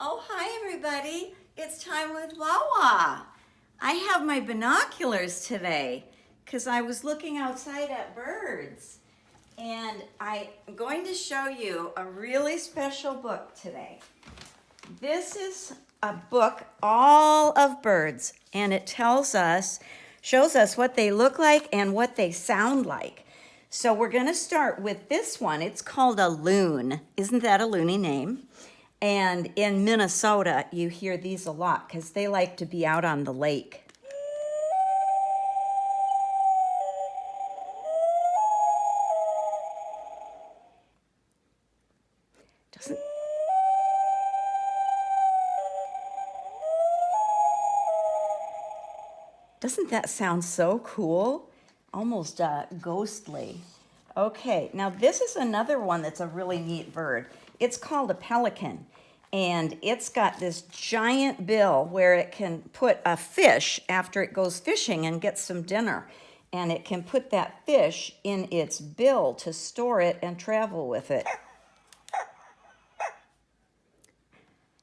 Oh, hi everybody. It's time with Wawa. I have my binoculars today because I was looking outside at birds. And I'm going to show you a really special book today. This is a book all of birds, and it shows us what they look like and what they sound like. So we're going to start with this one. It's called a loon. Isn't that a loony name? And in Minnesota, you hear these a lot because they like to be out on the lake. Doesn't Doesn't that sound so cool? Almost ghostly. Okay, now this is another one that's a really neat bird. It's called a pelican, and it's got this giant bill where it can put a fish after it goes fishing and gets some dinner. And it can put that fish in its bill to store it and travel with it.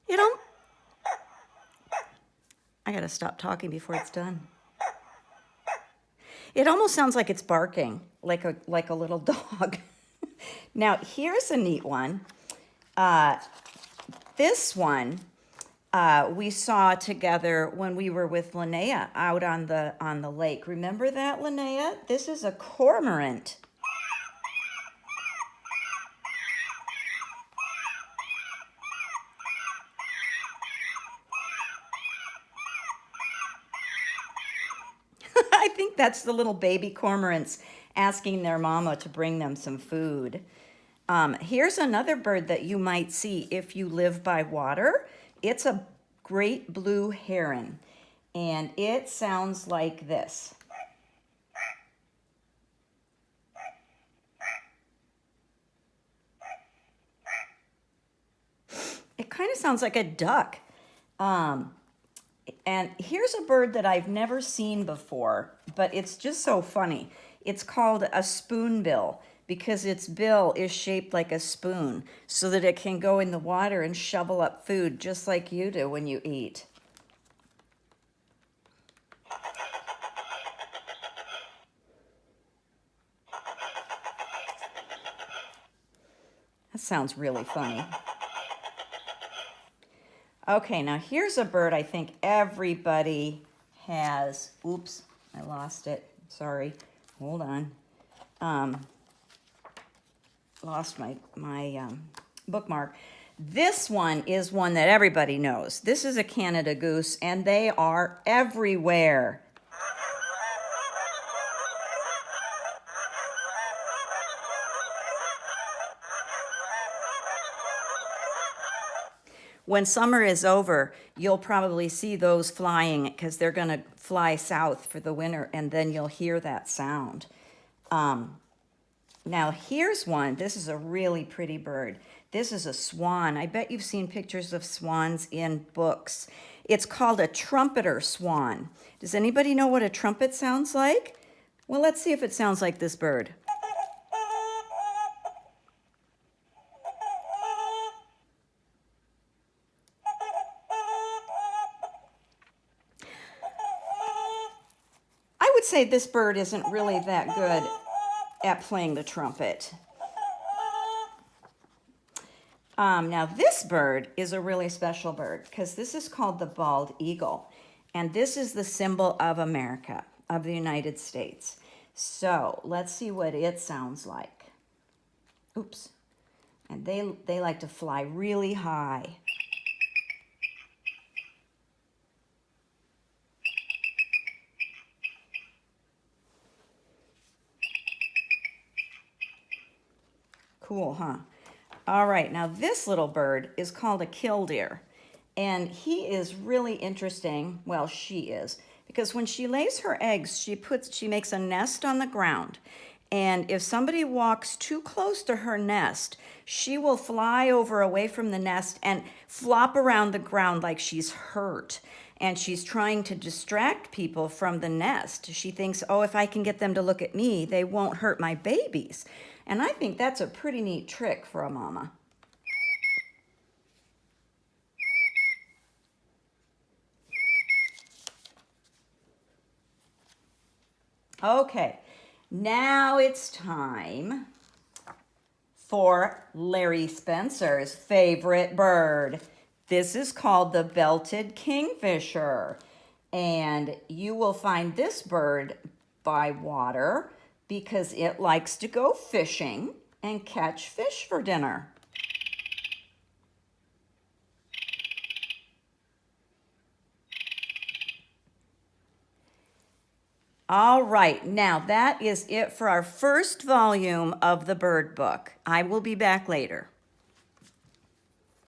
You know, I gotta stop talking before it's done. It almost sounds like it's barking, like a little dog. Now, here's a neat one. This one we saw together when we were with Linnea out on the lake. Remember that, Linnea? This is a cormorant. I think that's the little baby cormorants asking their mama to bring them some food. Here's another bird that you might see if you live by water. It's a great blue heron, and it sounds like this. It kind of sounds like a duck. And here's a bird that I've never seen before, but it's just so funny. It's called a spoonbill because its bill is shaped like a spoon so that it can go in the water and shovel up food just like you do when you eat. That sounds really funny. Okay, now here's a bird I think everybody has. Oops, I lost it. Sorry. Hold on. Lost my bookmark. This one is one that everybody knows. This is a Canada goose, and they are everywhere. When summer is over, you'll probably see those flying because they're going to fly south for the winter, and then you'll hear that sound. Now, here's one. This is a really pretty bird. This is a swan. I bet you've seen pictures of swans in books. It's called a trumpeter swan. Does anybody know what a trumpet sounds like? Well, let's see if it sounds like this bird. I would say this bird isn't really that good at playing the trumpet. Now this bird is a really special bird because this is called the bald eagle, and this is the symbol of America, of the United States. So let's see what it sounds like. Oops. And they like to fly really high. Cool, huh? All right, now this little bird is called a killdeer, and he is really interesting. Well, she is, because when she lays her eggs, she makes a nest on the ground, and if somebody walks too close to her nest, she will fly over away from the nest and flop around the ground like she's hurt. And she's trying to distract people from the nest. She thinks, oh, if I can get them to look at me, they won't hurt my babies. And I think that's a pretty neat trick for a mama. Okay, now it's time for Larry Spencer's favorite bird. This is called the belted kingfisher. And you will find this bird by water because it likes to go fishing and catch fish for dinner. All right, now that is it for our first volume of the bird book. I will be back later.